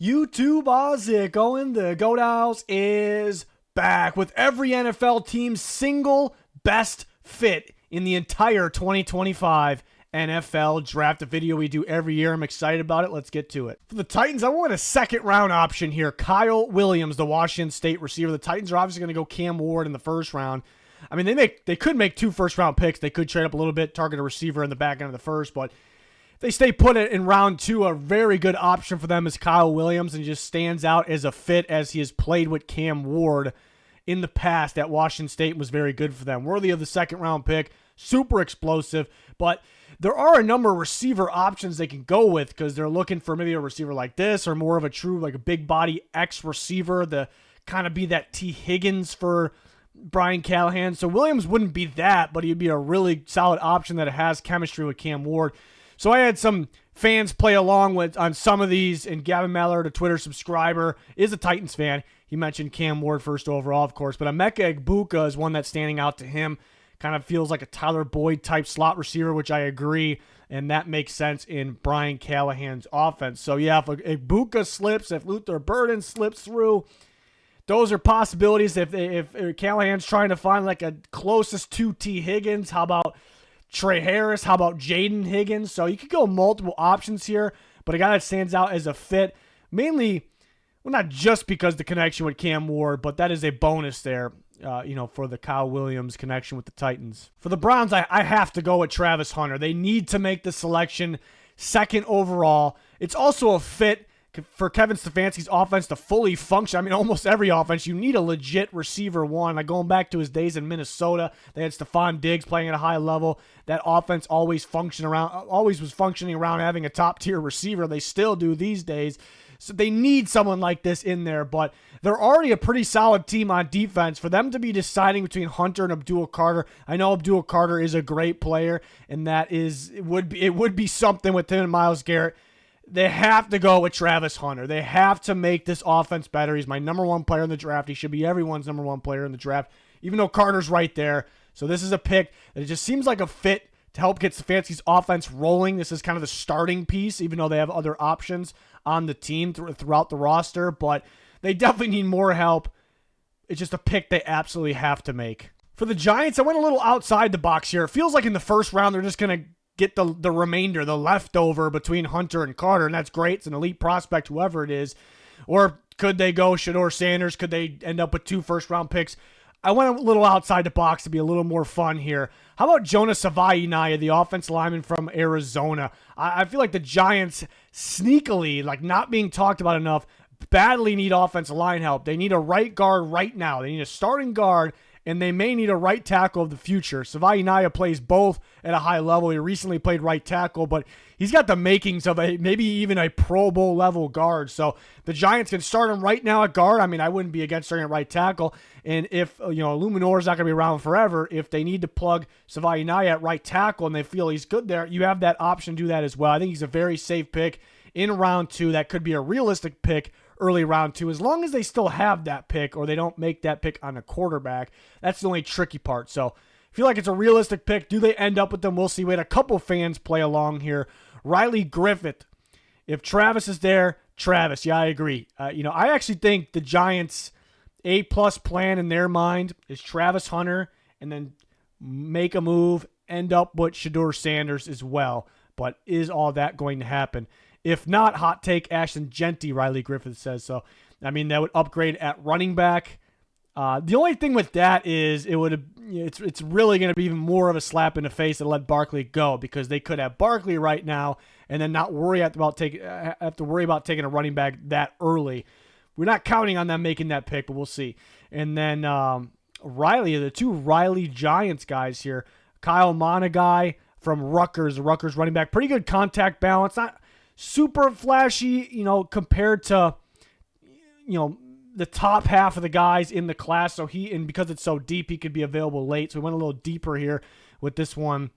YouTube, how's it going? The Goat House is back with every NFL team's single best fit in the entire 2025 NFL Draft, a video we do every year. I'm excited about it. Let's get to it. For the Titans, I want a second round option here. Kyle Williams, the Washington State receiver. The Titans are obviously going to go Cam Ward in the first round. I mean, they could make 2 first-round picks. They could trade up a little bit, target a receiver in the back end of the first, but they stay put it in round 2. A very good option for them is Kyle Williams, and just stands out as a fit as he has played with Cam Ward in the past at Washington State, was very good for them. Worthy of the second-round pick, super explosive, but there are a number of receiver options they can go with because they're looking for maybe a receiver like this or more of a true, like a big body X receiver to kind of be that T. Higgins for Brian Callahan. So Williams wouldn't be that, but he'd be a really solid option that has chemistry with Cam Ward. So I had some fans play along with on some of these, and Gavin Mallard, a Twitter subscriber, is a Titans fan. He mentioned Cam Ward first overall, of course, but Emeka Egbuka is one that's standing out to him. Kind of feels like a Tyler Boyd type slot receiver, which I agree, and that makes sense in Brian Callahan's offense. So yeah, if Egbuka slips, if Luther Burden slips through, those are possibilities. If Callahan's trying to find like a closest to T. Higgins, how about Trey Harris? How about Jaden Higgins? So you could go multiple options here, but a guy that stands out as a fit, mainly, well, not just because the connection with Cam Ward, but that is a bonus there, for the Kyle Williams connection with the Titans. For the Browns, I have to go with Travis Hunter. They need to make the selection second overall. It's also a fit for Kevin Stefanski's offense to fully function. I mean, almost every offense, you need a legit receiver one. Like going back to his days in Minnesota, they had Stephon Diggs playing at a high level. That offense always was functioning around having a top-tier receiver. They still do these days. So they need someone like this in there, but they're already a pretty solid team on defense. For them to be deciding between Hunter and Abdul Carter, I know Abdul Carter is a great player, and it would be something with him and Myles Garrett. They have to go with Travis Hunter. They have to make this offense better. He's my number 1 player in the draft. He should be everyone's number 1 player in the draft, even though Carter's right there. So this is a pick that it just seems like a fit to help get Stefanski's offense rolling. This is kind of the starting piece, even though they have other options on the team throughout the roster. But they definitely need more help. It's just a pick they absolutely have to make. For the Giants, I went a little outside the box here. It feels like in the first round, they're just going to get the remainder, the leftover between Hunter and Carter, and that's great. It's an elite prospect, whoever it is. Or could they go Shedeur Sanders? Could they end up with 2 first-round picks? I went a little outside the box to be a little more fun here. How about Jonah Savaiinaea, the offensive lineman from Arizona? I feel like the Giants sneakily, like not being talked about enough, badly need offensive line help. They need a right guard right now. They need a starting guard, and they may need a right tackle of the future. Savaiinaea plays both at a high level. He recently played right tackle, but he's got the makings of maybe even a Pro Bowl level guard. So the Giants can start him right now at guard. I mean, I wouldn't be against starting at right tackle. And if Illuminor's not going to be around forever, if they need to plug Savaiinaea at right tackle and they feel he's good there, you have that option to do that as well. I think he's a very safe pick in round 2. That could be a realistic pick early round 2, as long as they still have that pick or they don't make that pick on a quarterback. That's the only tricky part. So I feel like it's a realistic pick. Do they end up with them? We'll see. We had a couple fans play along here. Riley Griffith. If Travis is there, Travis. Yeah, I agree. I actually think the Giants' A-plus plan in their mind is Travis Hunter and then make a move, end up with Shedeur Sanders as well. But is all that going to happen? If not, hot take, Ashton Jeanty, Riley Griffith says. So, I mean, that would upgrade at running back. The only thing with that is it's really going to be even more of a slap in the face to let Barkley go, because they could have Barkley right now and then not have to worry about taking a running back that early. We're not counting on them making that pick, but we'll see. And then Riley, the 2 Riley Giants guys here, Kyle Monagai from Rutgers running back, pretty good contact balance, not super flashy, compared to, the top half of the guys in the class. So because it's so deep, he could be available late. So we went a little deeper here with this one.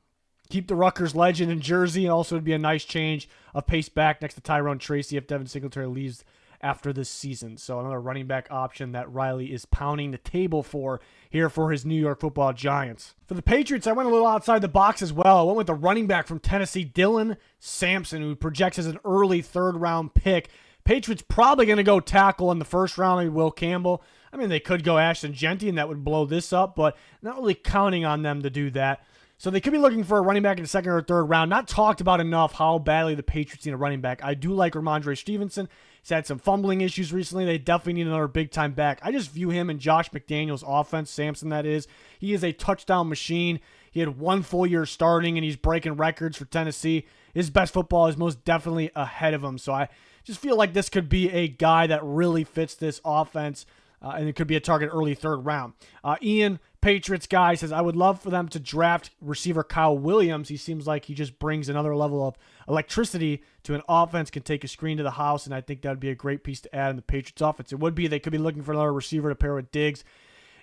Keep the Rutgers legend in Jersey, and also it'd be a nice change of pace back next to Tyrone Tracy if Devin Singletary leaves after this season. So another running back option that Riley is pounding the table for here for his New York Football Giants. For the Patriots, I went a little outside the box as well. I went with the running back from Tennessee, Dylan Sampson, who projects as an early 3rd-round pick. Patriots probably going to go tackle in the first round, maybe Will Campbell. I mean, they could go Ashton Jeanty, and that would blow this up, but not really counting on them to do that. So they could be looking for a running back in the second or third round. Not talked about enough how badly the Patriots need a running back. I do like Ramondre Stevenson. He's had some fumbling issues recently. They definitely need another big-time back. I just view him and Josh McDaniels' offense, Samson that is. He is a touchdown machine. He had 1 full year starting, and he's breaking records for Tennessee. His best football is most definitely ahead of him. So I just feel like this could be a guy that really fits this offense, and it could be a target early third round. Ian, Patriots guy, says, I would love for them to draft receiver Kyle Williams. He seems like he just brings another level of electricity to an offense, can take a screen to the house, and I think that would be a great piece to add in the Patriots offense. It would be. They could be looking for another receiver to pair with Diggs.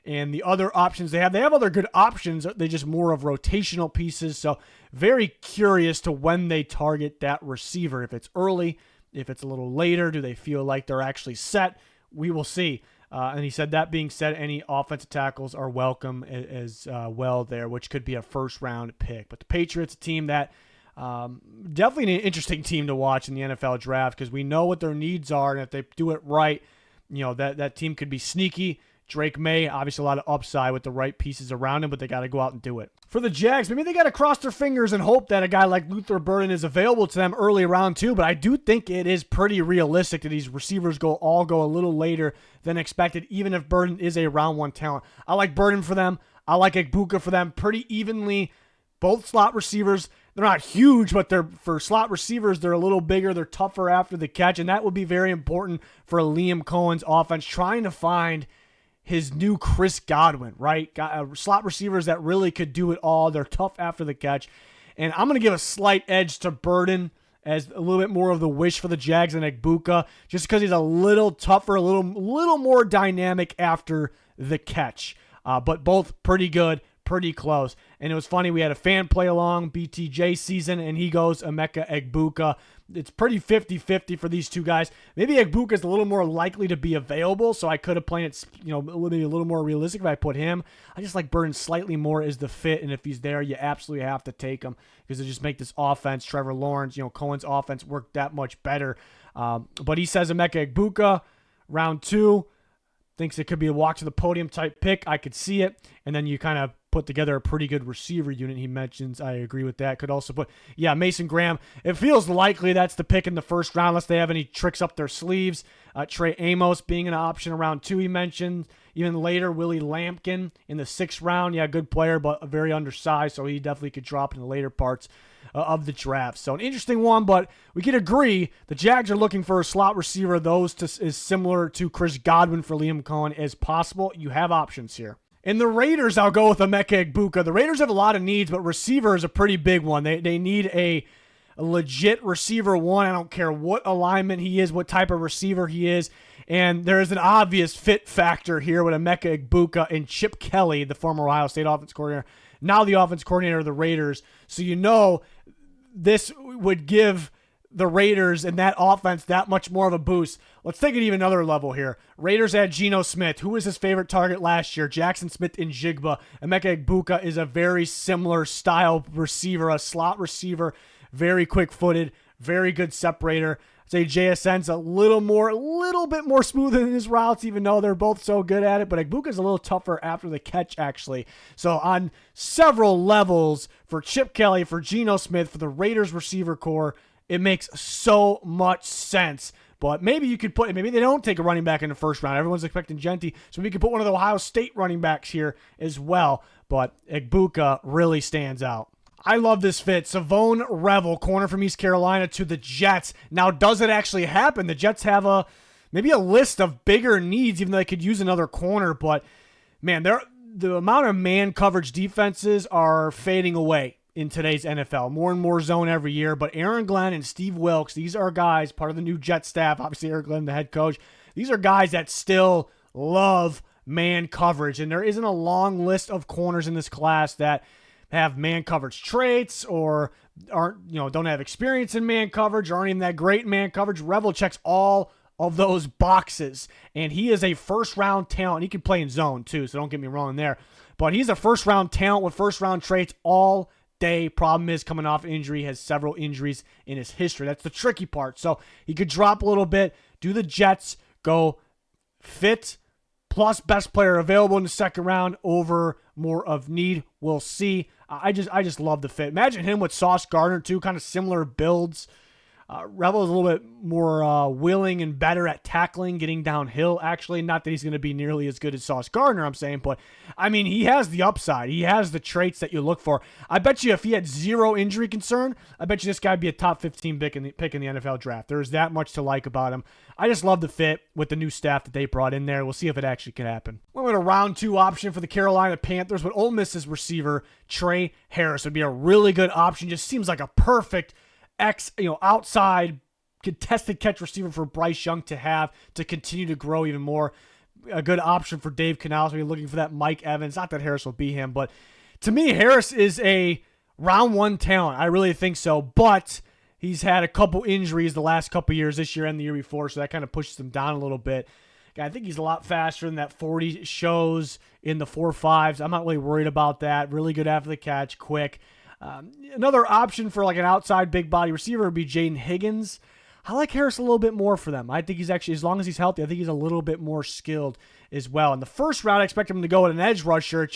And the other options they have other good options. They're just more of rotational pieces. So very curious to when they target that receiver. If it's early, if it's a little later, do they feel like they're actually set? We will see. And he said, that being said, any offensive tackles are welcome as well there, which could be a first-round pick. But the Patriots, a team that definitely an interesting team to watch in the NFL draft, because we know what their needs are, and if they do it right, that team could be sneaky. Drake May, obviously a lot of upside with the right pieces around him, but they got to go out and do it. For the Jags, maybe they got to cross their fingers and hope that a guy like Luther Burden is available to them early round 2, but I do think it is pretty realistic that these receivers all go a little later than expected, even if Burden is a round 1 talent. I like Burden for them. I like Egbuka for them pretty evenly. Both slot receivers, they're not huge, but for slot receivers, they're a little bigger. They're tougher after the catch, and that would be very important for Liam Cohen's offense, trying to find his new Chris Godwin, right? Slot receivers that really could do it all. They're tough after the catch. And I'm going to give a slight edge to Burden as a little bit more of the wish for the Jags than Egbuka, just because he's a little tougher, a little more dynamic after the catch. But both pretty good, pretty close. And it was funny, we had a fan play along BTJ season, and he goes Emeka Egbuka. It's pretty 50-50 for these two guys. Maybe Egbuka is a little more likely to be available, so I could have played it, maybe a little more realistic if I put him. I just like Burden slightly more as the fit, and if he's there, you absolutely have to take him because it just make this offense, Trevor Lawrence, Cohen's offense work that much better. But he says Emeka Egbuka, round 2, thinks it could be a walk to the podium type pick. I could see it, and then you kind of put together a pretty good receiver unit. He mentions, I agree with that. Could also put, Mason Graham. It feels likely that's the pick in the first round unless they have any tricks up their sleeves. Trey Amos being an option around 2, he mentioned. Even later, Willie Lampkin in the 6th round. Yeah, good player, but very undersized, so he definitely could drop in the later parts of the draft. So an interesting one, but we could agree the Jags are looking for a slot receiver. Those is similar to Chris Godwin for Liam Cohen as possible. You have options here. In the Raiders, I'll go with Emeka Egbuka. The Raiders have a lot of needs, but receiver is a pretty big one. They need a legit receiver one. I don't care what alignment he is, what type of receiver he is. And there is an obvious fit factor here with Emeka Egbuka and Chip Kelly, the former Ohio State offense coordinator, now the offense coordinator of the Raiders. So this would give the Raiders and that offense that much more of a boost. Let's take it even another level here. Raiders had Geno Smith. Who was his favorite target last year? Jackson Smith and Jigba. Emeka Egbuka is a very similar style receiver, a slot receiver, very quick-footed, very good separator. I'd say JSN's a little bit more smooth in his routes, even though they're both so good at it. But Egbuka's a little tougher after the catch, actually. So on several levels, for Chip Kelly, for Geno Smith, for the Raiders receiver core, it makes so much sense. But maybe they don't take a running back in the first round. Everyone's expecting Jeanty, so we could put one of the Ohio State running backs here as well. But Egbuka really stands out. I love this fit. Savone Revel, corner from East Carolina to the Jets. Now, does it actually happen? The Jets have maybe a list of bigger needs, even though they could use another corner. But, man, the amount of man coverage defenses are fading away in today's NFL. More and more zone every year. But Aaron Glenn and Steve Wilks, these are guys, part of the new Jet staff, obviously Aaron Glenn, the head coach. These are guys that still love man coverage. And there isn't a long list of corners in this class that have man coverage traits or don't have experience in man coverage or aren't even that great in man coverage. Revel checks all of those boxes. And he is a first-round talent. He can play in zone, too, so don't get me wrong there. But he's a first-round talent with first-round traits all day. Problem is, coming off injury, has several injuries in his history. That's the tricky part. So he could drop a little bit, Do the Jets go fit plus best player available in the second round over more of need? We'll see. I just love the fit. Imagine him with Sauce Gardner too, kind of similar builds. Rebel is a little bit more willing and better at tackling, getting downhill, actually. Not that he's going to be nearly as good as Sauce Gardner, I'm saying, but, I mean, he has the upside. He has the traits that you look for. I bet you if he had zero injury concern, I bet you this guy would be a top 15 pick in the NFL draft. There's that much to like about him. I just love the fit with the new staff that they brought in there. We'll see if it actually can happen. We went a round 2 option for the Carolina Panthers, but Ole Miss's receiver, Tre Harris, would be a really good option. Just seems like a perfect outside contested catch receiver for Bryce Young to have to continue to grow even more. A good option for Dave Canales. We're looking for that Mike Evans. Not that Harris will be him, but to me, Harris is a round 1 talent. I really think so, but he's had a couple injuries the last couple years, this year and the year before, so that kind of pushes him down a little bit. I think he's a lot faster than that 40 shows in the 4.5s. I'm not really worried about that. Really good after the catch, quick. Another option for like an outside big body receiver would be Jaden Higgins. I like Harris a little bit more for them. I think he's actually, as long as he's healthy, I think he's a little bit more skilled as well. In the first round, I expect him to go at an edge rusher.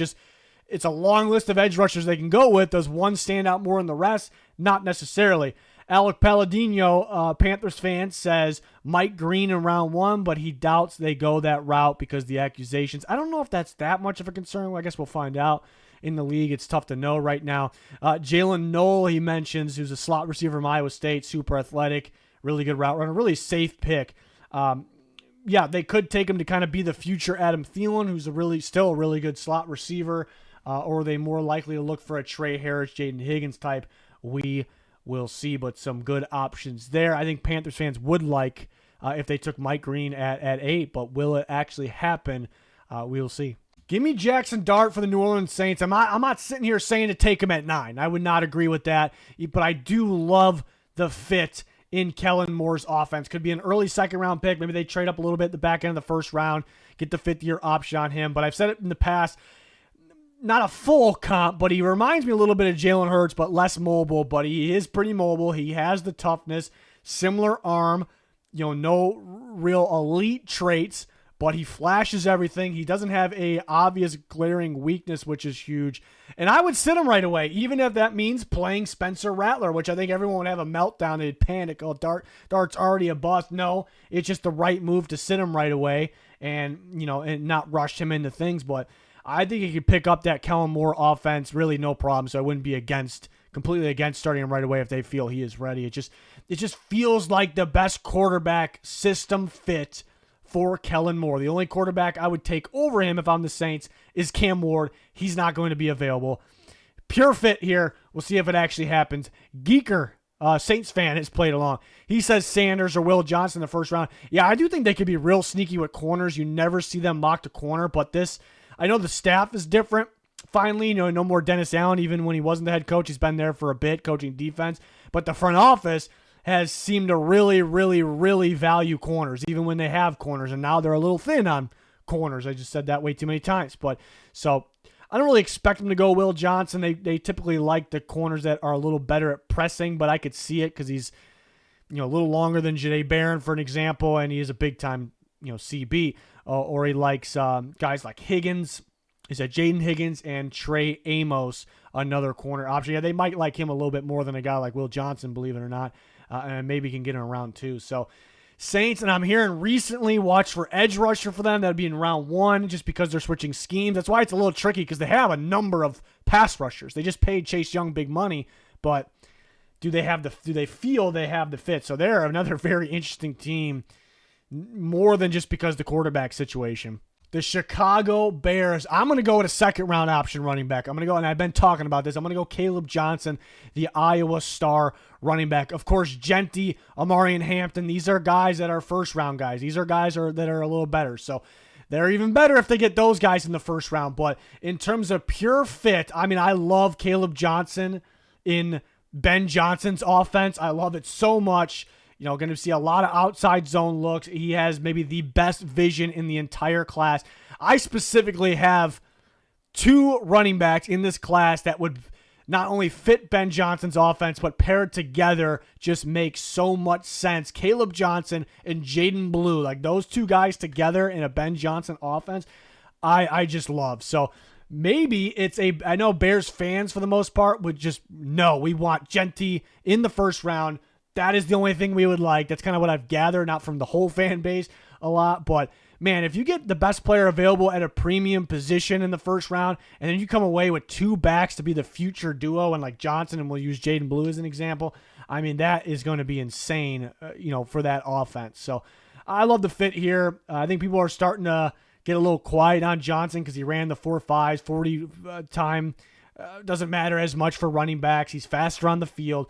It's a long list of edge rushers they can go with. Does one stand out more than the rest? Not necessarily. Alec Palladino, Panthers fan, says Mike Green in round 1, but he doubts they go that route because of the accusations. I don't know if that's that much of a concern. Well, I guess we'll find out. In the league, it's tough to know right now. Jalen Knoll, he mentions, who's a slot receiver from Iowa State, super athletic, really good route runner, really safe pick. They could take him to kind of be the future Adam Thielen, who's still a really good slot receiver, or are they more likely to look for a Tre Harris, Jaden Higgins type? We will see, but some good options there. I think Panthers fans would like if they took Mike Green at 8, but will it actually happen? We'll see. Give me Jackson Dart for the New Orleans Saints. I'm not sitting here saying to take him at 9. I would not agree with that, but I do love the fit in Kellen Moore's offense. Could be an early second-round pick. Maybe they trade up a little bit at the back end of the first round, get the fifth-year option on him. But I've said it in the past, not a full comp, but he reminds me a little bit of Jalen Hurts, but less mobile. But he is pretty mobile. He has the toughness, similar arm, no real elite traits, but he flashes everything. He doesn't have a obvious glaring weakness, which is huge. And I would sit him right away, even if that means playing Spencer Rattler, which I think everyone would have a meltdown. They'd panic. Oh, Dart's already a bust. No, it's just the right move to sit him right away and not rush him into things. But I think he could pick up that Kellen Moore offense, really no problem. So I wouldn't be completely against starting him right away if they feel he is ready. It just feels like the best quarterback system fit for Kellen Moore. The only quarterback I would take over him if I'm the Saints is Cam Ward. He's not going to be available. Pure fit here. We'll see if it actually happens. Geeker, Saints fan, has played along. He says Sanders or Will Johnson in the first round. Yeah, I do think they could be real sneaky with corners. You never see them mock to corner, but I know the staff is different. Finally, no more Dennis Allen, even when he wasn't the head coach. He's been there for a bit coaching defense. But the front office has seemed to really, really, really value corners, even when they have corners. And now they're a little thin on corners. I just said that way too many times. But so I don't really expect them to go Will Johnson. They typically like the corners that are a little better at pressing, but I could see it because he's a little longer than Jahdae Barron, for an example, and he is a big-time CB. Or he likes guys like Higgins. He said Jaden Higgins and Trey Amos, another corner option. Yeah, they might like him a little bit more than a guy like Will Johnson, believe it or not. And maybe can get him around 2. So Saints, and I'm hearing recently, watch for edge rusher for them. That would be in round 1 just because they're switching schemes. That's why it's a little tricky because they have a number of pass rushers. They just paid Chase Young big money, but do they feel they have the fit? So they're another very interesting team, more than just because the quarterback situation. The Chicago Bears. I'm going to go with a second-round option running back. I'm going to go, and I've been talking about this, I'm going to go Caleb Johnson, the Iowa star running back. Of course, Genty, Amarian Hampton, these are guys that are first-round guys. These are guys that are a little better. So they're even better if they get those guys in the first round. But in terms of pure fit, I love Caleb Johnson in Ben Johnson's offense. I love it so much. Going to see a lot of outside zone looks. He has maybe the best vision in the entire class. I specifically have 2 running backs in this class that would not only fit Ben Johnson's offense, but paired together just makes so much sense. Caleb Johnson and Jaden Blue, like those two guys together in a Ben Johnson offense, I just love. So maybe I know Bears fans for the most part would just, no, we want Jeanty in the first round. That is the only thing we would like. That's kind of what I've gathered, not from the whole fan base a lot, but man, if you get the best player available at a premium position in the first round, and then you come away with two backs to be the future duo, and like Johnson, and we'll use Jaden Blue as an example, I mean, that is going to be insane, for that offense. So I love the fit here. I think people are starting to get a little quiet on Johnson because he ran the 4.5s, 40 time. Doesn't matter as much for running backs. He's faster on the field.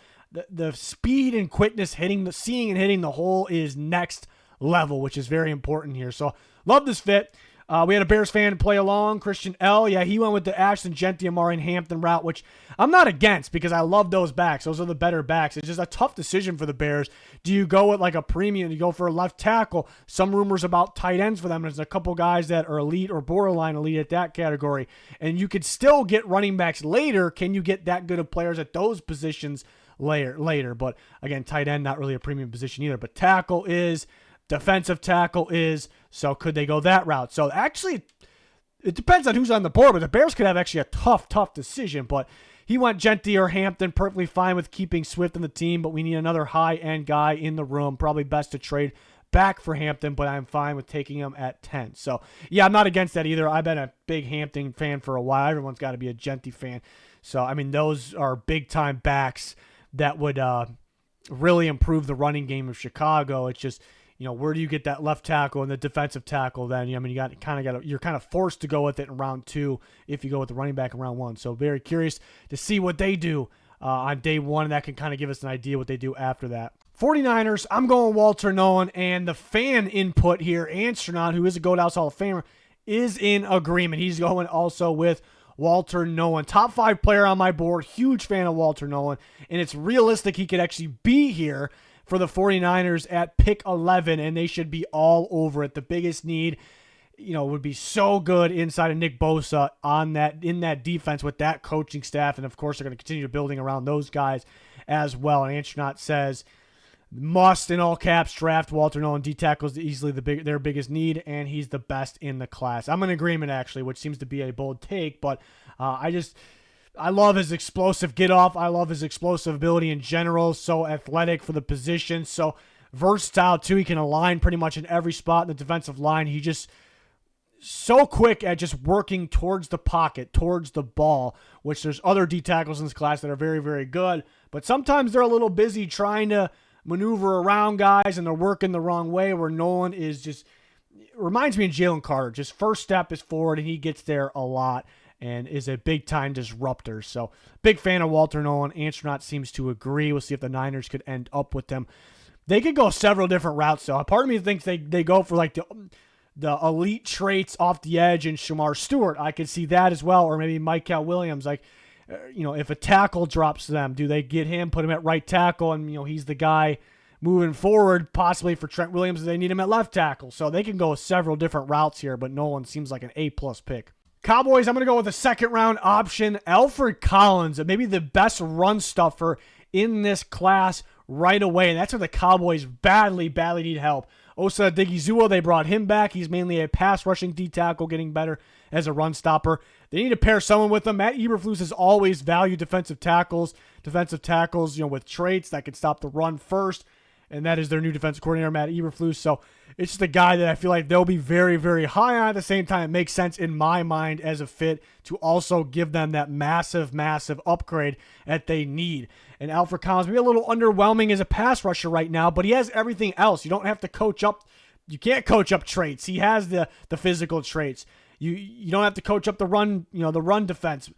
The speed and quickness seeing and hitting the hole is next level, which is very important here. So love this fit. We had a Bears fan play along, Christian L. Yeah, he went with the Ashton Jeanty, Amari, and Hampton route, which I'm not against because I love those backs. Those are the better backs. It's just a tough decision for the Bears. Do you go with like a premium? Do you go for a left tackle? Some rumors about tight ends for them. There's a couple guys that are elite or borderline elite at that category. And you could still get running backs later. Can you get that good of players at those positions later? But again, tight end, not really a premium position either. But tackle is. Defensive tackle is, so could they go that route? So actually, it depends on who's on the board, but the Bears could have actually a tough decision. But he went Jeanty or Hampton, perfectly fine with keeping Swift in the team, but we need another high-end guy in the room. Probably best to trade back for Hampton, but I'm fine with taking him at 10. So, yeah, I'm not against that either. I've been a big Hampton fan for a while. Everyone's got to be a Jeanty fan. So, I mean, those are big-time backs that would really improve the running game of Chicago. It's just, where do you get that left tackle and the defensive tackle then? I mean, you're kind of forced to go with it in round 2 if you go with the running back in round 1. So very curious to see what they do on day 1, and that can kind of give us an idea what they do after that. 49ers, I'm going Walter Nolen, and the fan input here, Astronaut, who is a Goat House Hall of Famer, is in agreement. He's going also with Walter Nolen. Top 5 player on my board. Huge fan of Walter Nolen, and it's realistic he could actually be here for the 49ers at pick 11, and they should be all over it. The biggest need, would be so good inside of Nick Bosa in that defense with that coaching staff, and of course they're going to continue building around those guys as well. And Astronaut says, must, in all caps, draft Walter Nolen. D tackles easily their biggest need, and he's the best in the class. I'm in agreement, actually, which seems to be a bold take, but I love his explosive get-off. I love his explosive ability in general. So athletic for the position. So versatile, too. He can align pretty much in every spot in the defensive line. He just so quick at just working towards the pocket, towards the ball, which there's other D tackles in this class that are very, very good. But sometimes they're a little busy trying to maneuver around guys, and they're working the wrong way, where Nolen is just reminds me of Jalen Carter. Just first step is forward, and he gets there a lot and is a big-time disruptor. So, big fan of Walter Nolen. Astronaut seems to agree. We'll see if the Niners could end up with them. They could go several different routes, though. Part of me thinks they go for, like, the elite traits off the edge and Shamar Stewart. I could see that as well, or maybe Micah Williams. Like, if a tackle drops to them, do they get him, put him at right tackle, and, he's the guy moving forward, possibly for Trent Williams, they need him at left tackle. So they can go several different routes here, but Nolen seems like an A-plus pick. Cowboys, I'm going to go with a second-round option, Alfred Collins, maybe the best run stuffer in this class right away, and that's where the Cowboys badly need help. Osa Odighizuwa, they brought him back. He's mainly a pass-rushing D-tackle, getting better as a run stopper. They need to pair someone with him. Matt Eberflus has always valued defensive tackles, with traits that can stop the run first, and that is their new defensive coordinator, Matt Eberflus. So it's just a guy that I feel like they'll be very, very high on. At the same time, it makes sense in my mind as a fit to also give them that massive upgrade that they need. And Alfred Collins, maybe a little underwhelming as a pass rusher right now, but he has everything else. You don't have to coach up. You can't coach up traits. He has the physical traits. You don't have to coach up the run, the run defense.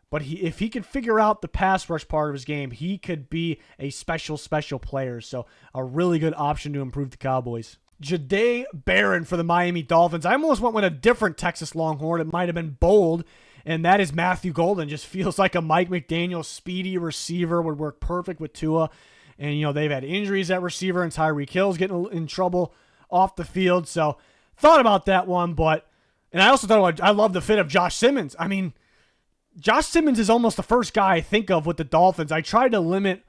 But if he could figure out the pass rush part of his game, he could be a special player. So a really good option to improve the Cowboys. Jahdae Barron for the Miami Dolphins. I almost went with a different Texas Longhorn. It might have been bold, and that is Matthew Golden. Just feels like a Mike McDaniel speedy receiver, would work perfect with Tua. And, they've had injuries at receiver, and Tyreek Hill's getting in trouble off the field. So thought about that one, and I also thought I love the fit of Josh Simmons. I mean, Josh Simmons is almost the first guy I think of with the Dolphins. I tried to limit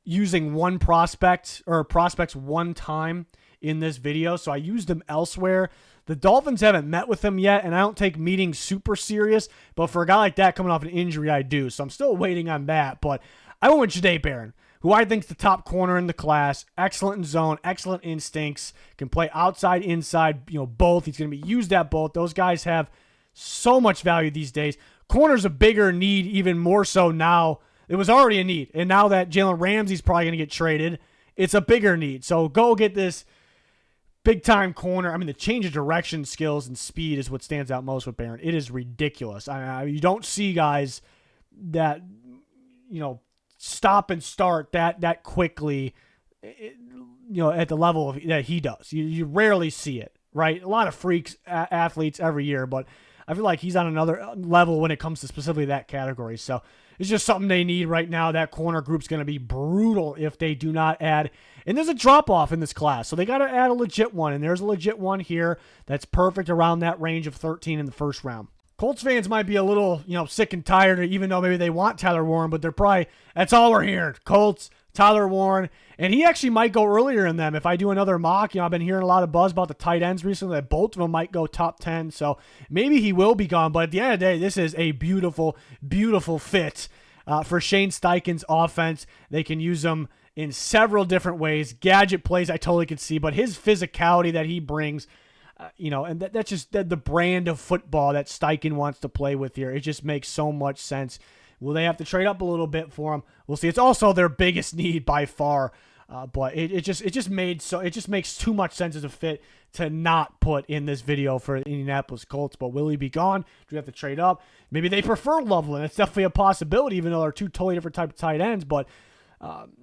using one prospect or prospects one time in this video, so I used them elsewhere. The Dolphins haven't met with him yet, and I don't take meetings super serious, but for a guy like that coming off an injury, I do. So I'm still waiting on that, but I went with Jahdae Barron, who I think is the top corner in the class. Excellent in zone, excellent instincts, can play outside, inside, both. He's going to be used at both. Those guys have so much value these days. Corner's a bigger need, even more so now. It was already a need, and now that Jalen Ramsey's probably going to get traded, it's a bigger need. So go get this big-time corner. I mean, the change of direction, skills, and speed is what stands out most with Barron. It is ridiculous. You don't see guys that, stop and start that quickly, at the level that he does. You rarely see it, right? A lot of freaks athletes every year, but I feel like he's on another level when it comes to specifically that category. So it's just something they need right now. That corner group's going to be brutal if they do not add. And there's a drop-off in this class, so they got to add a legit one. And there's a legit one here that's perfect around that range of 13 in the first round. Colts fans might be a little, sick and tired, even though maybe they want Tyler Warren, but they're probably, that's all we're hearing. Colts, Tyler Warren, and he actually might go earlier in them. If I do another mock, I've been hearing a lot of buzz about the tight ends recently that both of them might go top 10, so maybe he will be gone. But at the end of the day, this is a beautiful, beautiful fit for Shane Steichen's offense. They can use him in several different ways. Gadget plays I totally could see, but his physicality that he brings, and that's just the brand of football that Steichen wants to play with here. It just makes so much sense. Will they have to trade up a little bit for him? We'll see. It's also their biggest need by far, but it just makes too much sense as a fit to not put in this video for the Indianapolis Colts. But will he be gone? Do we have to trade up? Maybe they prefer Loveland. It's definitely a possibility, even though they're two totally different type of tight ends. But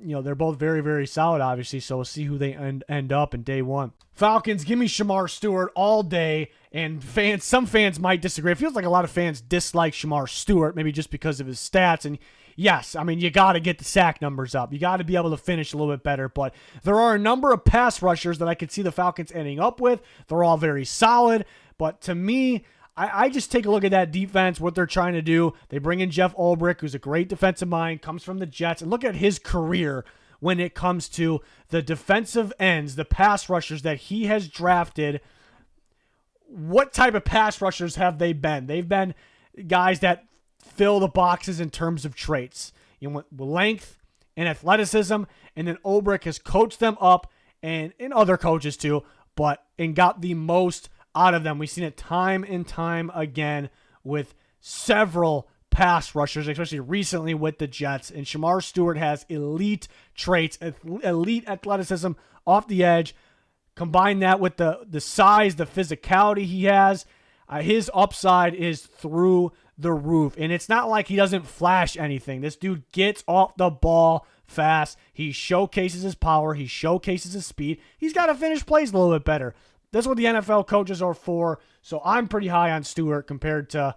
they're both very, very solid, obviously, so we'll see who they end up in day one. Falcons, give me Shamar Stewart all day, and some fans might disagree. It feels like a lot of fans dislike Shamar Stewart, maybe just because of his stats, and yes, you got to get the sack numbers up. You got to be able to finish a little bit better, but there are a number of pass rushers that I could see the Falcons ending up with. They're all very solid, but to me, I just take a look at that defense, what they're trying to do. They bring in Jeff Ulbrich, who's a great defensive mind, comes from the Jets, and look at his career when it comes to the defensive ends, the pass rushers that he has drafted. What type of pass rushers have they been? They've been guys that fill the boxes in terms of traits, with length and athleticism, and then Ulbrich has coached them up, and other coaches too, and got the most out of them. We've seen it time and time again with several pass rushers, especially recently with the Jets. And Shamar Stewart has elite traits, elite athleticism off the edge. Combine that with the size, the physicality he has. His upside is through the roof. And it's not like he doesn't flash anything. This dude gets off the ball fast. He showcases his power. He showcases his speed. He's got to finish plays a little bit better. That's what the NFL coaches are for. So I'm pretty high on Stewart compared to,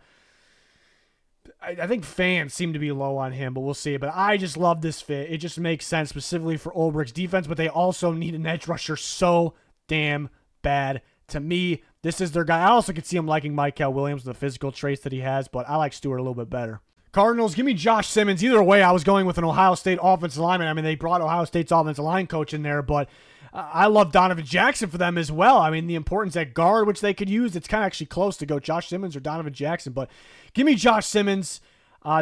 I think fans seem to be low on him, but we'll see. But I just love this fit. It just makes sense specifically for Ulbrich's defense, but they also need an edge rusher so damn bad. To me, this is their guy. I also could see him liking Mykel Williams with the physical traits that he has, but I like Stewart a little bit better. Cardinals, give me Josh Simmons. Either way, I was going with an Ohio State offensive lineman. They brought Ohio State's offensive line coach in there, but I love Donovan Jackson for them as well. The importance at guard, which they could use, it's kind of actually close to go Josh Simmons or Donovan Jackson, but give me Josh Simmons.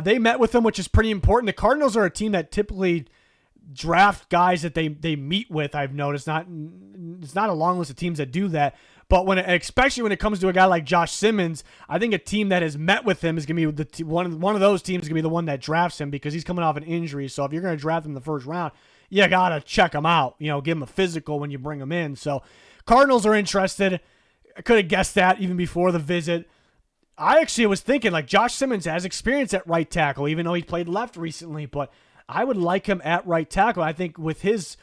They met with him, which is pretty important. The Cardinals are a team that typically draft guys that they meet with, I've noticed. It's not a long list of teams that do that, but especially when it comes to a guy like Josh Simmons, I think a team that has met with him is going to be one of those teams is going to be the one that drafts him because he's coming off an injury. So if you're going to draft him in the first round, you got to check him out, give him a physical when you bring him in. So Cardinals are interested. I could have guessed that even before the visit. I actually was thinking Josh Simmons has experience at right tackle, even though he played left recently, but I would like him at right tackle. I think with his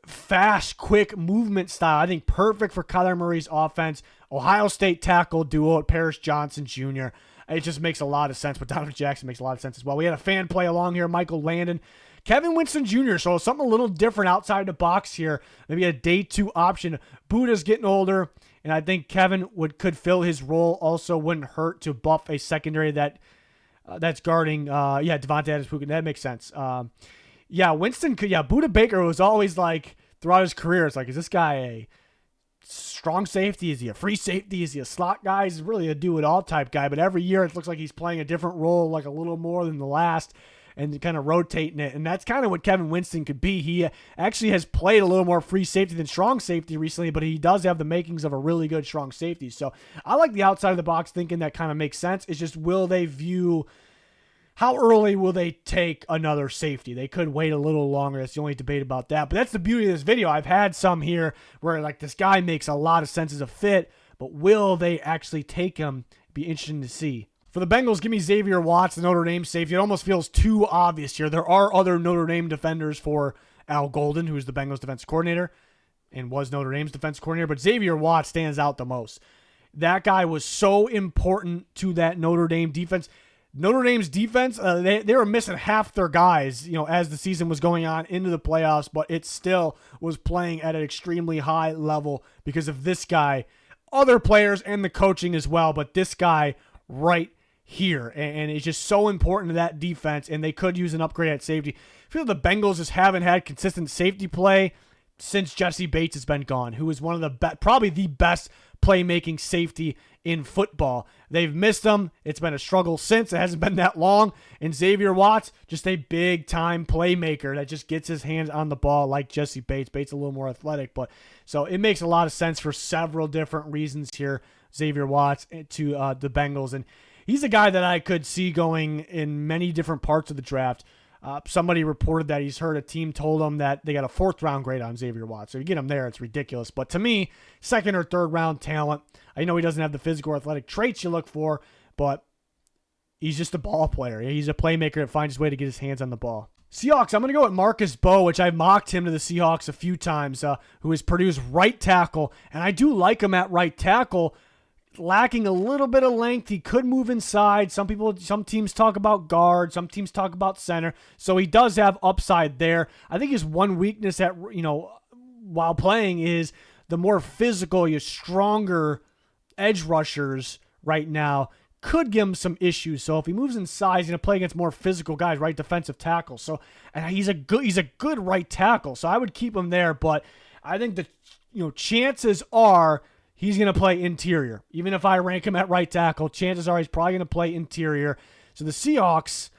fast, quick movement style, I think perfect for Kyler Murray's offense. Ohio State tackle duo at Paris Johnson Jr. It just makes a lot of sense, but Donovan Jackson makes a lot of sense as well. We had a fan play along here, Michael Landon. Kevin Winston Jr., so something a little different outside the box here. Maybe a day 2 option. Buddha's getting older, and I think Kevin could fill his role. Also wouldn't hurt to buff a secondary that that's guarding, Devontae Adams-Puka. That makes sense. Winston could, Budda Baker was always like, throughout his career, it's like, is this guy a strong safety? Is he a free safety? Is he a slot guy? He's really a do-it-all type guy, but every year it looks like he's playing a different role, like a little more than the last, and kind of rotating it. And that's kind of what Kevin Winston could be. He actually has played a little more free safety than strong safety recently, but he does have the makings of a really good strong safety. So I like the outside of the box thinking that kind of makes sense. It's just, how early will they take another safety? They could wait a little longer. That's the only debate about that. But that's the beauty of this video. I've had some here where like this guy makes a lot of sense as a fit, but will they actually take him? Be interesting to see. For the Bengals, give me Xavier Watts, the Notre Dame safety. It almost feels too obvious here. There are other Notre Dame defenders for Al Golden, who is the Bengals defense coordinator and was Notre Dame's defense coordinator, but Xavier Watts stands out the most. That guy was so important to that Notre Dame defense. Notre Dame's defense, they were missing half their guys, as the season was going on into the playoffs, but it still was playing at an extremely high level because of this guy, other players and the coaching as well, but this guy right here, and it's just so important to that defense, and they could use an upgrade at safety. I feel the Bengals just haven't had consistent safety play since Jesse Bates has been gone, who is one of the probably the best playmaking safety in football. They've missed him. It's been a struggle since. It hasn't been that long. And Xavier Watts, just a big-time playmaker that just gets his hands on the ball like Jesse Bates. Bates a little more athletic, but so it makes a lot of sense for several different reasons here, Xavier Watts to the Bengals. And he's a guy that I could see going in many different parts of the draft. Somebody reported that he's heard a team told him that they got a 4th-round grade on Xavier Watts. So you get him there, it's ridiculous. But to me, 2nd or 3rd-round talent. I know he doesn't have the physical or athletic traits you look for, but he's just a ball player. He's a playmaker that finds his way to get his hands on the ball. Seahawks, I'm going to go with Marcus Bowe, which I've mocked him to the Seahawks a few times, who has produced right tackle. And I do like him at right tackle. Lacking a little bit of length. He could move inside. Some teams talk about guard. Some teams talk about center. So he does have upside there. I think his one weakness at, while playing is the more physical, stronger edge rushers right now could give him some issues. So if he moves in size, he's going to play against more physical guys, right? Defensive tackle. So, and he's a good right tackle. So I would keep him there, but I think the, chances are he's going to play interior. Even if I rank him at right tackle, chances are he's probably going to play interior. So the Seahawks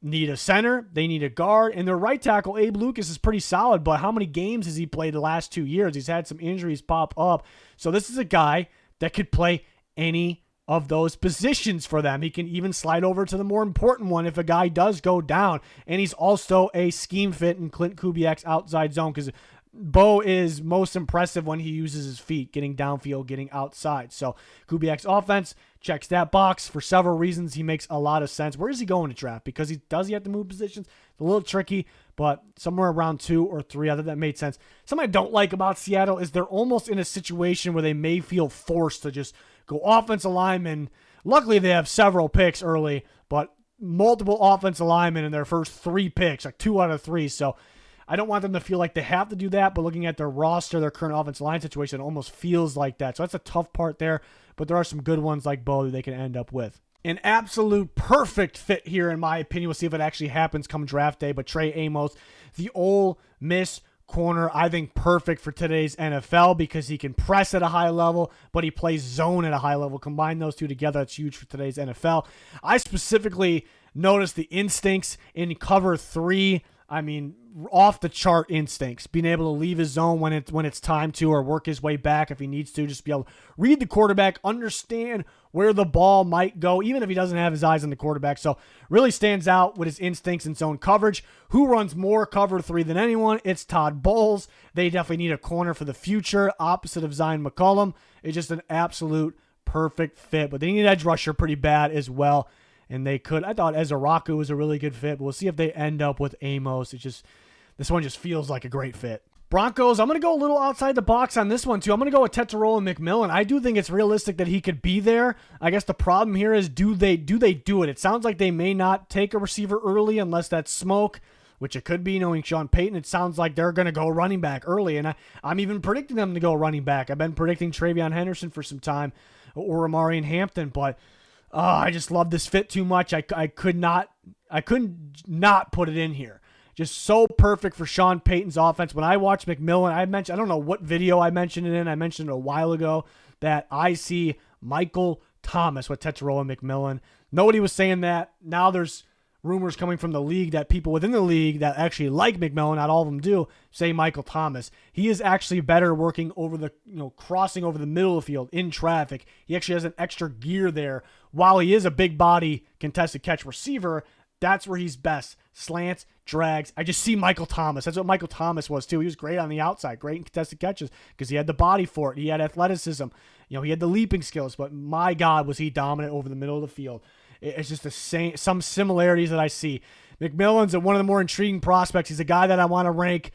need a center, they need a guard, and their right tackle, Abe Lucas, is pretty solid, but how many games has he played the last 2 years? He's had some injuries pop up. So this is a guy that could play any of those positions for them. He can even slide over to the more important one if a guy does go down. And he's also a scheme fit in Clint Kubiak's outside zone, because Bowe is most impressive when he uses his feet, getting downfield, getting outside. So Kubiak's offense checks that box for several reasons. He makes a lot of sense. Where is he going to draft? Because he have to move positions? It's a little tricky, but somewhere around 2 or 3, I thought that made sense. Something I don't like about Seattle is they're almost in a situation where they may feel forced to just go offensive lineman. Luckily, they have several picks early, but multiple offensive linemen in their first 3 picks, like 2 out of 3. So I don't want them to feel like they have to do that, but looking at their roster, their current offensive line situation, it almost feels like that. So that's a tough part there, but there are some good ones like Bowe that they can end up with. An absolute perfect fit here, in my opinion. We'll see if it actually happens come draft day, but Trey Amos, the Ole Miss corner, I think perfect for today's NFL because he can press at a high level, but he plays zone at a high level. Combine those two together, that's huge for today's NFL. I specifically noticed the instincts in cover 3. I mean, off the chart instincts, being able to leave his zone when it's time to, or work his way back if he needs to, just be able to read the quarterback, understand where the ball might go, even if he doesn't have his eyes on the quarterback. So really stands out with his instincts in zone coverage. Who runs more cover 3 than anyone? It's Todd Bowles. They definitely need a corner for the future, opposite of Zion McCollum. It's just an absolute perfect fit, but they need an edge rusher pretty bad as well. And they could. I thought Ezaraku was a really good fit, but we'll see if they end up with Amos. This one just feels like a great fit. Broncos, I'm going to go a little outside the box on this one, too. I'm going to go with Tetairoa McMillan. I do think it's realistic that he could be there. I guess the problem here is, do they do it? It sounds like they may not take a receiver early unless that's smoke, which it could be, knowing Sean Payton. It sounds like they're going to go running back early, and I'm even predicting them to go running back. I've been predicting TreVeyon Henderson for some time, or Amari Hampton, but I just love this fit too much. I couldn't not put it in here. Just so perfect for Sean Payton's offense. When I watch McMillan, I don't know what video I mentioned it in. I mentioned it a while ago that I see Michael Thomas with Tetairoa McMillan. Nobody was saying that. Now there's rumors coming from the league that people within the league that actually like McMillan, not all of them do, say Michael Thomas. He is actually better working over the, crossing over the middle of the field in traffic. He actually has an extra gear there. While he is a big body contested catch receiver, that's where he's best. Slants, drags. I just see Michael Thomas. That's what Michael Thomas was too. He was great on the outside, great in contested catches because he had the body for it. He had athleticism. He had the leaping skills, but my God, was he dominant over the middle of the field. It's just the same, some similarities that I see. McMillan's one of the more intriguing prospects. He's a guy that I want to rank.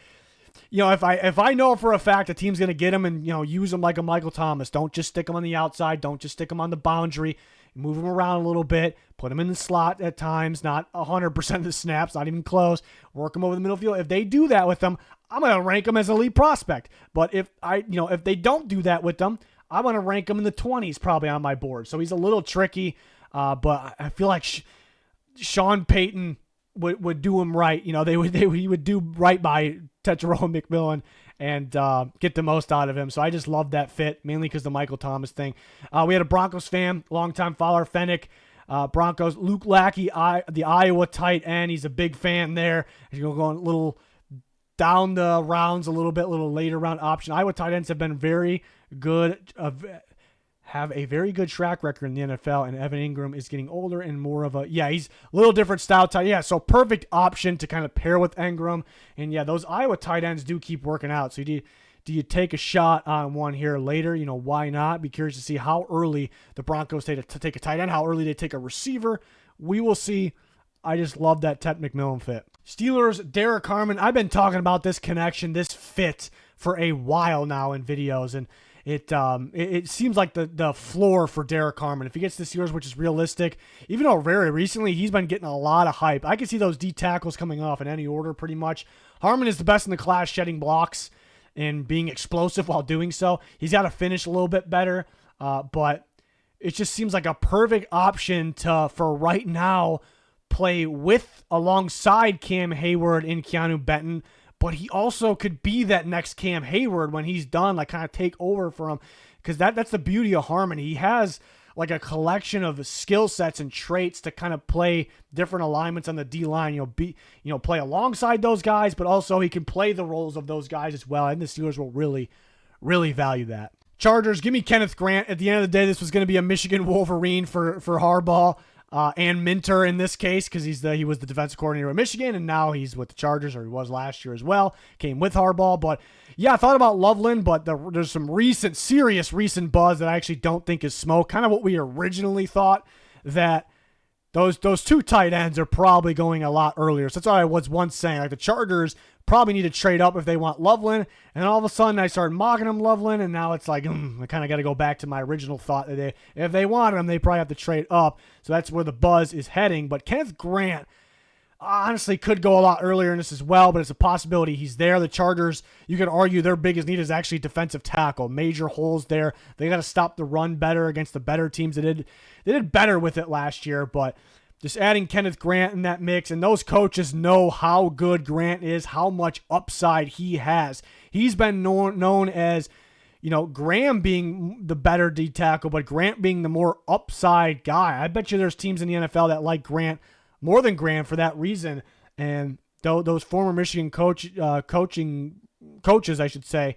If I know for a fact a team's going to get him and, use him like a Michael Thomas, don't just stick him on the outside. Don't just stick him on the boundary. Move him around a little bit. Put him in the slot at times, not 100% of the snaps, not even close. Work him over the middle field. If they do that with him, I'm going to rank him as a elite prospect. But if they don't do that with them, I'm going to rank him in the 20s probably on my board. So he's a little tricky. But I feel like Sean Payton would do him right. He would do right by Tetairoa McMillan and get the most out of him. So I just love that fit, mainly because the Michael Thomas thing. We had a Broncos fan, longtime follower, Fennec. Broncos, Luke Lackey, the Iowa tight end. He's a big fan there. He's going a little down the rounds a little bit, little later round option. Iowa tight ends have been very good, have a very good track record in the NFL, and Evan Ingram is getting older and more of he's a little different style tight. Yeah, so perfect option to kind of pair with Ingram. And yeah, those Iowa tight ends do keep working out. So do you take a shot on one here later? Why not? Be curious to see how early the Broncos take a tight end, how early they take a receiver. We will see. I just love that Tet McMillan fit. Steelers, Derek Harmon. I've been talking about this connection, this fit for a while now in videos, and it seems like the floor for Derek Harmon. If he gets the Steelers, which is realistic, even though very recently he's been getting a lot of hype. I can see those D tackles coming off in any order pretty much. Harmon is the best in the class shedding blocks and being explosive while doing so. He's got to finish a little bit better, but it just seems like a perfect option for right now play alongside Cam Hayward and Keanu Benton. But he also could be that next Cam Hayward when he's done, like kind of take over for him. Because that's the beauty of Harmon. He has like a collection of skill sets and traits to kind of play different alignments on the D-line. Play alongside those guys, but also he can play the roles of those guys as well. And the Steelers will really, really value that. Chargers, give me Kenneth Grant. At the end of the day, this was going to be a Michigan Wolverine for Harbaugh. And Minter in this case, because he was the defensive coordinator at Michigan, and now he's with the Chargers, or he was last year as well. Came with Harbaugh, but yeah, I thought about Loveland, but there's some serious recent buzz that I actually don't think is smoke. Kind of what we originally thought, that those two tight ends are probably going a lot earlier. So that's what I was once saying. Like the Chargers probably need to trade up if they want Loveland. And all of a sudden I started mocking him Loveland, and now it's like, I kind of got to go back to my original thought that if they want him, they probably have to trade up. So that's where the buzz is heading. But Kenneth Grant honestly could go a lot earlier in this as well, but it's a possibility he's there. The Chargers, you could argue their biggest need is actually defensive tackle. Major holes there. They got to stop the run better against the better teams. They did better with it last year, but just adding Kenneth Grant in that mix, and those coaches know how good Grant is, how much upside he has. He's been known as, Graham being the better D tackle, but Grant being the more upside guy. I bet you there's teams in the NFL that like Grant more than Graham for that reason. And those former Michigan coaches, I should say,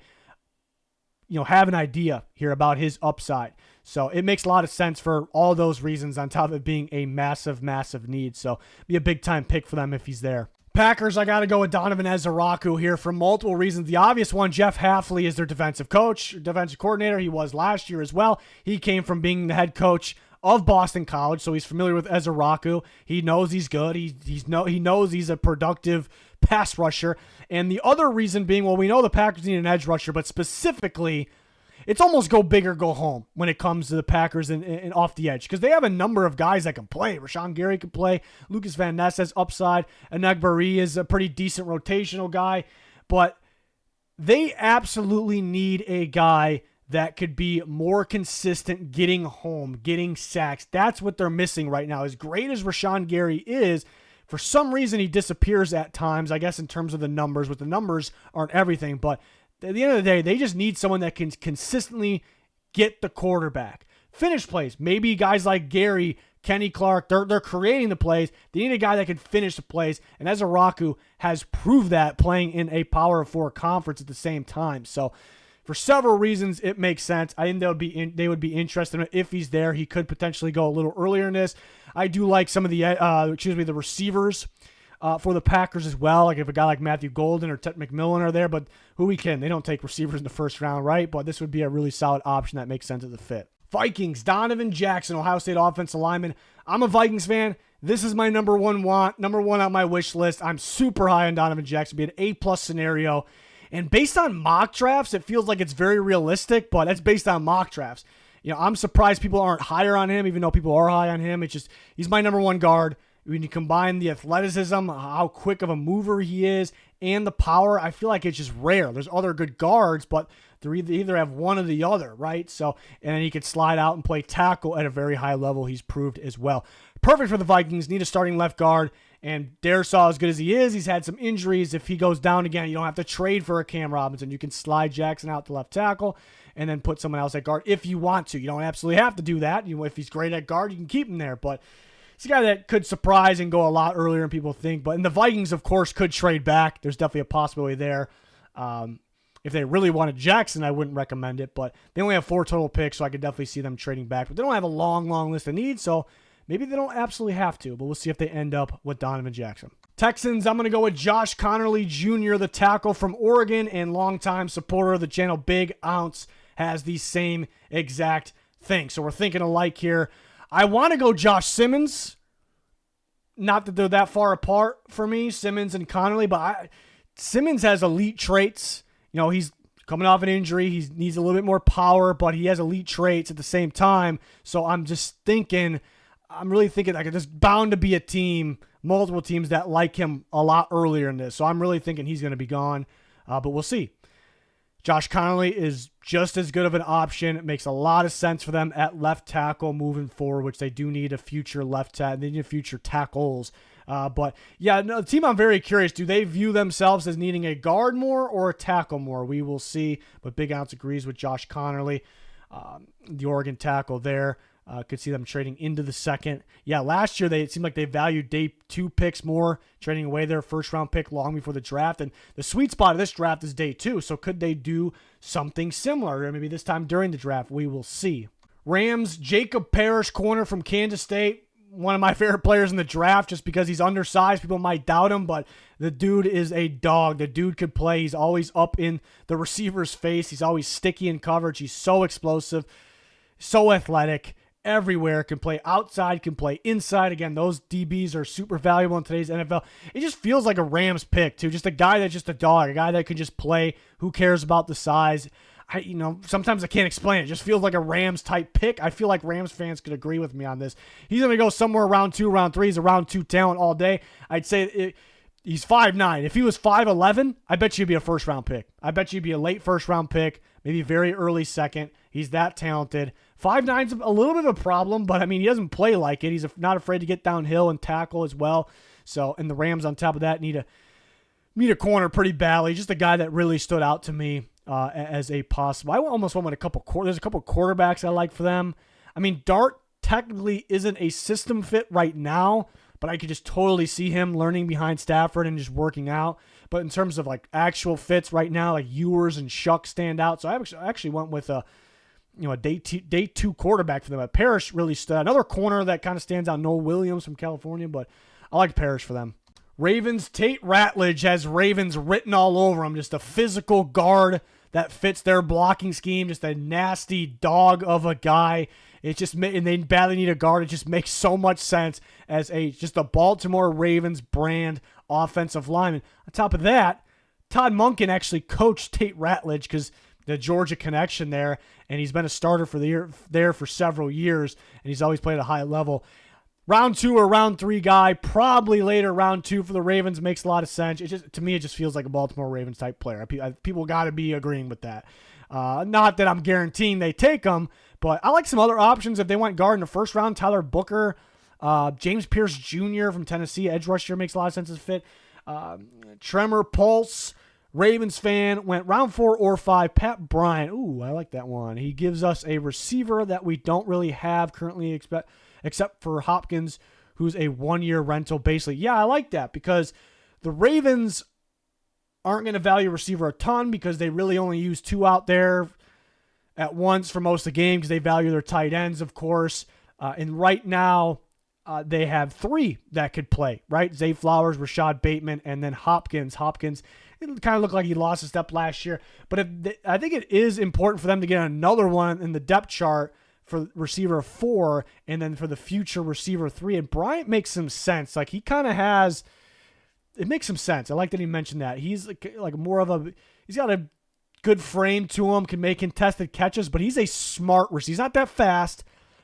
have an idea here about his upside. So it makes a lot of sense for all those reasons, on top of it being a massive, massive need. So be a big-time pick for them if he's there. Packers, I got to go with Donovan Ezaraku here for multiple reasons. The obvious one, Jeff Hafley is their defensive coordinator. He was last year as well. He came from being the head coach of Boston College, so he's familiar with Ezaraku. He knows he's good. He knows he's a productive pass rusher. And the other reason being, well, we know the Packers need an edge rusher, but specifically, it's almost go big or go home when it comes to the Packers and off the edge, because they have a number of guys that can play. Rashawn Gary can play. Lucas Van Ness has upside. Enagbari is a pretty decent rotational guy, but they absolutely need a guy that could be more consistent getting home, getting sacks. That's what they're missing right now. As great as Rashawn Gary is, for some reason he disappears at times, I guess in terms of the numbers, but the numbers aren't everything. But at the end of the day, they just need someone that can consistently get the quarterback. Finish plays. Maybe guys like Gary, Kenny Clark, they're creating the plays. They need a guy that can finish the plays, and Ezeraku has proved that playing in a Power 4 conference at the same time. So for several reasons, it makes sense. I think they would be interested in it. If he's there, he could potentially go a little earlier in this. I do like some of the the receivers for the Packers as well. Like if a guy like Matthew Golden or Ted McMillan are there, but they don't take receivers in the first round, right? But this would be a really solid option that makes sense as a fit. Vikings, Donovan Jackson, Ohio State offensive lineman. I'm a Vikings fan. This is my number one on my wish list. I'm super high on Donovan Jackson. Be an A+ scenario. And based on mock drafts, it feels like it's very realistic, but that's based on mock drafts. I'm surprised people aren't higher on him, even though people are high on him. It's just, he's my number one guard. When you combine the athleticism, how quick of a mover he is, and the power, I feel like it's just rare. There's other good guards, but they either have one or the other, right? So, and then he could slide out and play tackle at a very high level. He's proved as well. Perfect for the Vikings. Need a starting left guard. And Darrisaw, as good as he is, he's had some injuries. If he goes down again, you don't have to trade for a Cam Robinson. You can slide Jackson out to left tackle and then put someone else at guard if you want to. You don't absolutely have to do that. If he's great at guard, you can keep him there. But he's a guy that could surprise and go a lot earlier than people think. But and the Vikings, of course, could trade back. There's definitely a possibility there. If they really wanted Jackson, I wouldn't recommend it. But they only have 4 total picks, so I could definitely see them trading back. But they don't have a long list of needs, so maybe they don't absolutely have to. But we'll see if they end up with Donovan Jackson. Texans, I'm going to go with Josh Conerly Jr., the tackle from Oregon and longtime supporter of the channel. Big Ounce has the same exact thing. So we're thinking alike here. I want to go Josh Simmons. Not that they're that far apart for me, Simmons and Conerly, but Simmons has elite traits. He's coming off an injury. He needs a little bit more power, but he has elite traits at the same time. So I'm really thinking like there's bound to be a team, multiple teams that like him a lot earlier in this. So I'm really thinking he's going to be gone, but we'll see. Josh Conerly is just as good of an option. It makes a lot of sense for them at left tackle moving forward, which they do need a future left tackle. They need future tackles. But yeah, the team I'm very curious. Do they view themselves as needing a guard more or a tackle more? We will see. But Big Ounce agrees with Josh Conerly, the Oregon tackle there. Could see them trading into the second. Yeah, last year it seemed like they valued day 2 picks more, trading away their first round pick long before the draft. And the sweet spot of this draft is day 2. So could they do something similar? Or maybe this time during the draft, we will see. Rams, Jacob Parrish, corner from Kansas State. One of my favorite players in the draft just because he's undersized. People might doubt him, but the dude is a dog. The dude could play. He's always up in the receiver's face. He's always sticky in coverage. He's so explosive, so athletic. Everywhere, can play outside, can play inside. Again, those DBs are super valuable in today's NFL. It just feels like a Rams pick too. Just a guy that's just a dog, a guy that can just play. Who cares about the size? Sometimes I can't explain it. It just feels like a Rams type pick. I feel like Rams fans could agree with me on this. He's going to go somewhere round 2, round 3. He's a round 2 talent all day. I'd say he's 5'9". If he was 5'11", I bet you he'd be a first round pick. I bet you he'd be a late first round pick, maybe very early second. He's that talented. 5'9's a little bit of a problem, but he doesn't play like it. He's not afraid to get downhill and tackle as well. So, and the Rams on top of that need a corner pretty badly. Just a guy that really stood out to me as a possible. I almost went with there's a couple quarterbacks I like for them. Dart technically isn't a system fit right now, but I could just totally see him learning behind Stafford and just working out. But in terms of like actual fits right now, like Ewers and Shuck stand out. So I actually went with a day 2 quarterback for them. But Parrish really stood out. Another corner that kind of stands out, Noah Williams from California, but I like Parrish for them. Ravens, Tate Ratledge has Ravens written all over him. Just a physical guard that fits their blocking scheme. Just a nasty dog of a guy. And they badly need a guard. It just makes so much sense as just a Baltimore Ravens brand offensive lineman. On top of that, Todd Monken actually coached Tate Ratledge because the Georgia connection there, and he's been a starter for there for several years, and he's always played at a high level. Round 2 or round 3 guy, probably later round 2 for the Ravens, makes a lot of sense. To me, it just feels like a Baltimore Ravens type player. People got to be agreeing with that. Not that I'm guaranteeing they take him, but I like some other options if they went guard in the first round. Tyler Booker, James Pierce Jr. from Tennessee, edge rusher, makes a lot of sense as a fit. Tremor Pulse, Ravens fan, went round 4 or 5. Pat Bryant, ooh, I like that one. He gives us a receiver that we don't really have currently except for Hopkins, who's a 1-year rental basically. Yeah, I like that because the Ravens aren't going to value receiver a ton because they really only use 2 out there at once for most of the game because they value their tight ends, of course. And right now, they have 3 that could play, right? Zay Flowers, Rashad Bateman, and then Hopkins. Hopkins, it kind of looked like he lost a step last year. But I think it is important for them to get another one in the depth chart for receiver 4 and then for the future receiver 3. And Bryant makes some sense. Like, he kind of has... It makes some sense. I like that he mentioned that. He's like more of a... He's got a good frame to him, can make contested catches, but he's a smart receiver. He's not that fast,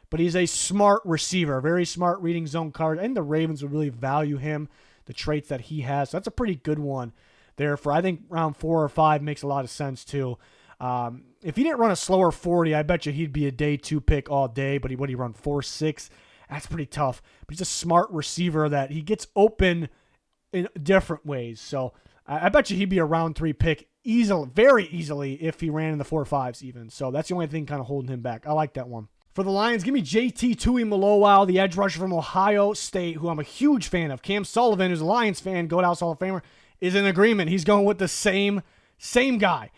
but he's a smart receiver, very smart reading zone coverage. And the Ravens would really value him, the traits that he has. So that's a pretty good one there for, I think, round 4 or 5 makes a lot of sense too. If he didn't run a slower 40, I bet you he'd be a day 2 pick all day, but would he run 4.6? That's pretty tough. But he's a smart receiver that he gets open in different ways. So I bet you he'd be a round 3 pick easily, very easily, if he ran in the 4.5s even. So that's the only thing kind of holding him back. I like that one. For the Lions, give me JT Tuimoloau, the edge rusher from Ohio State, who I'm a huge fan of. Cam Sullivan, who's a Lions fan, Goathouse Hall of Famer, is in agreement. He's going with the same guy.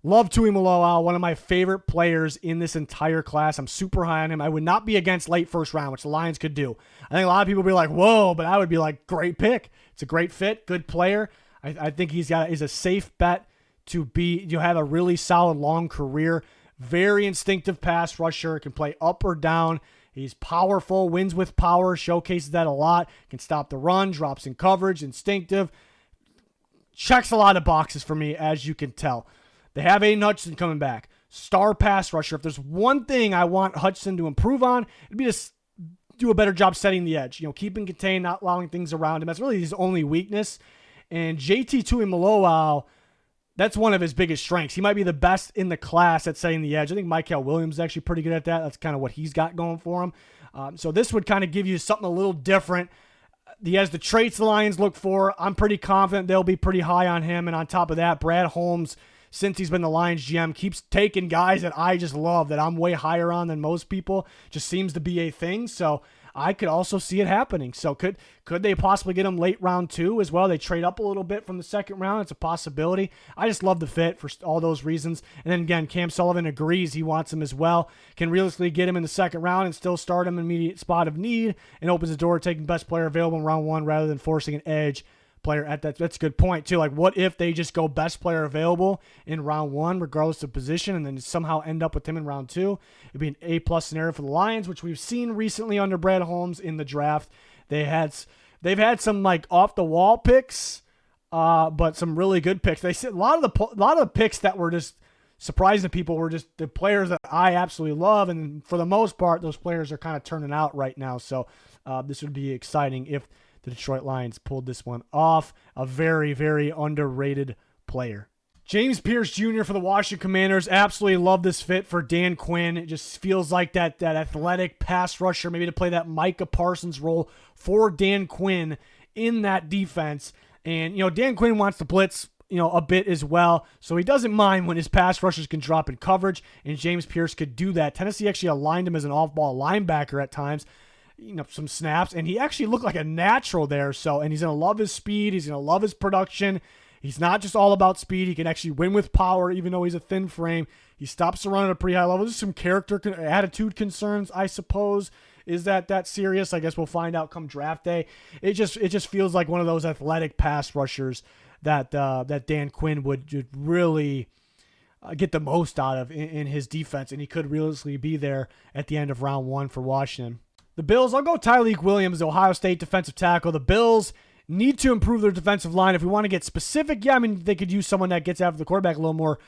Love Tuimoloau, one of my favorite players in this entire class. I'm super high on him. I would not be against late first round, which the Lions could do. I think a lot of people would be like, whoa, but I would be like, great pick. It's a great fit, good player. I think he's a safe bet to be. You have a really solid long career. Very instinctive pass rusher, can play up or down. He's powerful, wins with power, showcases that a lot. Can stop the run, drops in coverage, instinctive. Checks a lot of boxes for me, as you can tell. They have Aiden Hutchinson coming back. Star pass rusher. If there's one thing I want Hutchinson to improve on, it'd be to do a better job setting the edge. Keeping contained, not allowing things around him. That's really his only weakness. And JT Tuimoloau, that's one of his biggest strengths. He might be the best in the class at setting the edge. I think Mykel Williams is actually pretty good at that. That's kind of what he's got going for him. So this would kind of give you something a little different. He has the traits the Lions look for. I'm pretty confident they'll be pretty high on him. And on top of that, Brad Holmes, since he's been the Lions GM, keeps taking guys that I just love, that I'm way higher on than most people. Just seems to be a thing. So I could also see it happening. So could they possibly get him late round 2 as well? They trade up a little bit from the second round. It's a possibility. I just love the fit for all those reasons. And then again, Cam Sullivan agrees he wants him as well. Can realistically get him in the second round and still start him in immediate spot of need, and opens the door taking best player available in round 1 rather than forcing an edge player at that. That's a good point too. Like, what if they just go best player available in round 1 regardless of position, and then somehow end up with him in round 2? It'd be an A+ scenario for the Lions, which we've seen recently under Brad Holmes in the draft. They've had some like off the wall picks, but some really good picks. They said a lot of the picks that were just surprising to people were just the players that I absolutely love, and for the most part, those players are kind of turning out right now. So this would be exciting if the Detroit Lions pulled this one off. A very, very underrated player. James Pierce Jr. for the Washington Commanders. Absolutely love this fit for Dan Quinn. It just feels like that athletic pass rusher, maybe to play that Micah Parsons role for Dan Quinn in that defense. And, Dan Quinn wants to blitz, a bit as well. So he doesn't mind when his pass rushers can drop in coverage, and James Pierce could do that. Tennessee actually aligned him as an off-ball linebacker at times. Some snaps, and he actually looked like a natural there. So, and he's going to love his speed. He's going to love his production. He's not just all about speed. He can actually win with power, even though he's a thin frame. He stops the run at a pretty high level. There's some attitude concerns, I suppose. Is that serious? I guess we'll find out come draft day. It just feels like one of those athletic pass rushers that Dan Quinn would really get the most out of in his defense, and he could realistically be there at the end of round 1 for Washington. The Bills, I'll go Tyleik Williams, the Ohio State defensive tackle. The Bills need to improve their defensive line. If we want to get specific, they could use someone that gets after the quarterback a little more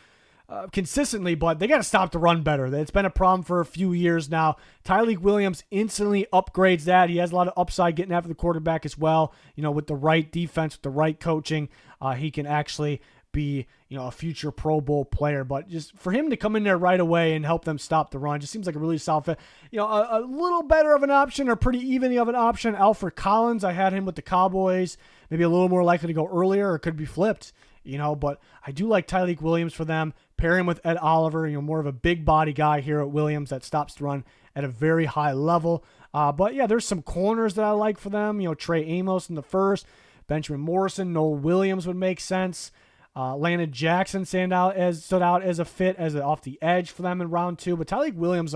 consistently, but they got to stop the run better. It's been a problem for a few years now. Tyleik Williams instantly upgrades that. He has a lot of upside getting after the quarterback as well. With the right defense, with the right coaching, he can actually be, a future Pro Bowl player. But just for him to come in there right away and help them stop the run just seems like a really solid fit. A little better of an option, or pretty even of an option, Alfred Collins. I had him with the Cowboys. Maybe a little more likely to go earlier, or it could be flipped, but I do like Tyleik Williams for them. Pair him with Ed Oliver, more of a big body guy here at Williams that stops the run at a very high level. But yeah, there's some corners that I like for them. Trey Amos in the first, Benjamin Morrison, Noel Williams would make sense. Landon Jackson stood out as a fit off the edge for them in round 2. But Tyleik Williams,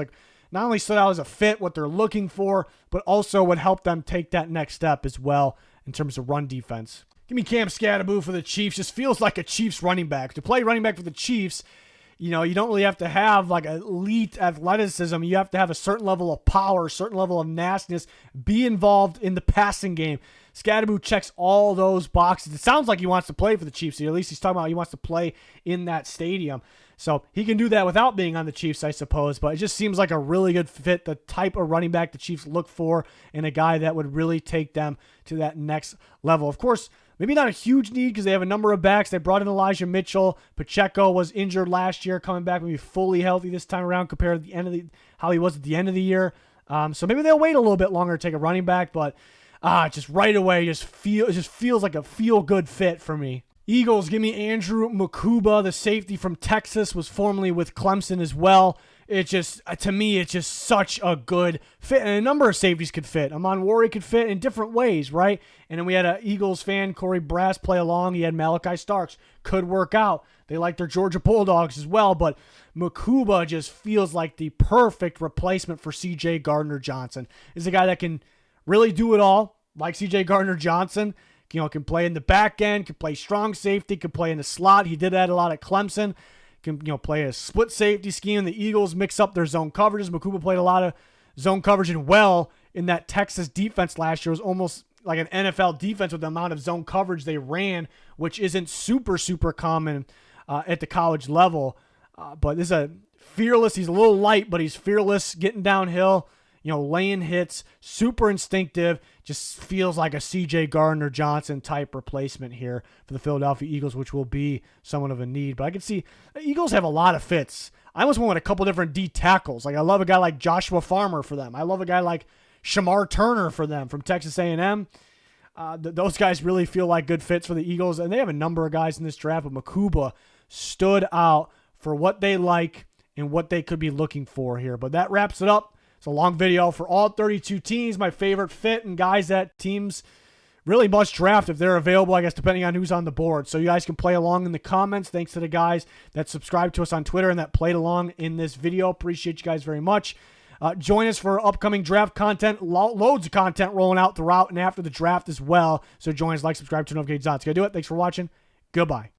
not only stood out as a fit, what they're looking for, but also would help them take that next step as well in terms of run defense. Give me Cam Skattebo for the Chiefs. Just feels like a Chiefs running back. To play running back for the Chiefs, you don't really have to have elite athleticism. You have to have a certain level of power, a certain level of nastiness, be involved in the passing game. Skattebo checks all those boxes. It sounds like he wants to play for the Chiefs. At least he's talking about he wants to play in that stadium. So he can do that without being on the Chiefs, I suppose. But it just seems like a really good fit, the type of running back the Chiefs look for, and a guy that would really take them to that next level. Of course, maybe not a huge need because they have a number of backs. They brought in Elijah Mitchell. Pacheco was injured last year, coming back maybe fully healthy this time around compared to the end of how he was at the end of the year. So maybe they'll wait a little bit longer to take a running back, but just right away, it just feels like a feel-good fit for me. Eagles, give me Andrew Mukuba, the safety from Texas, was formerly with Clemson as well. To me, it's just such a good fit. And a number of safeties could fit. Amon Warrior could fit in different ways, right? And then we had an Eagles fan, Corey Brass, play along. He had Malachi Starks. Could work out. They like their Georgia Bulldogs as well. But Mukuba just feels like the perfect replacement for C.J. Gardner-Johnson. Is a guy that can really do it all, like C.J. Gardner-Johnson. Can play in the back end, can play strong safety, can play in the slot. He did that a lot at Clemson. Can play a split safety scheme. The Eagles mix up their zone coverages. Mukuba played a lot of zone coverage and well in that Texas defense last year. It was almost like an NFL defense with the amount of zone coverage they ran, which isn't super, super common at the college level. But this is a fearless. He's a little light, but he's fearless getting downhill. Laying hits, super instinctive, just feels like a C.J. Gardner-Johnson type replacement here for the Philadelphia Eagles, which will be somewhat of a need. But I can see the Eagles have a lot of fits. I almost went with a couple different D tackles. I love a guy like Joshua Farmer for them. I love a guy like Shamar Turner for them from Texas A&M. Those guys really feel like good fits for the Eagles, and they have a number of guys in this draft, but Mukuba stood out for what they like and what they could be looking for here. But that wraps it up. It's a long video for all 32 teams, my favorite fit, and guys that teams really must draft if they're available, I guess, depending on who's on the board. So you guys can play along in the comments. Thanks to the guys that subscribed to us on Twitter and that played along in this video. Appreciate you guys very much. Join us for upcoming draft content. Loads of content rolling out throughout and after the draft as well. So join us, like, subscribe, turn notifications on. That's going to do it. Thanks for watching. Goodbye.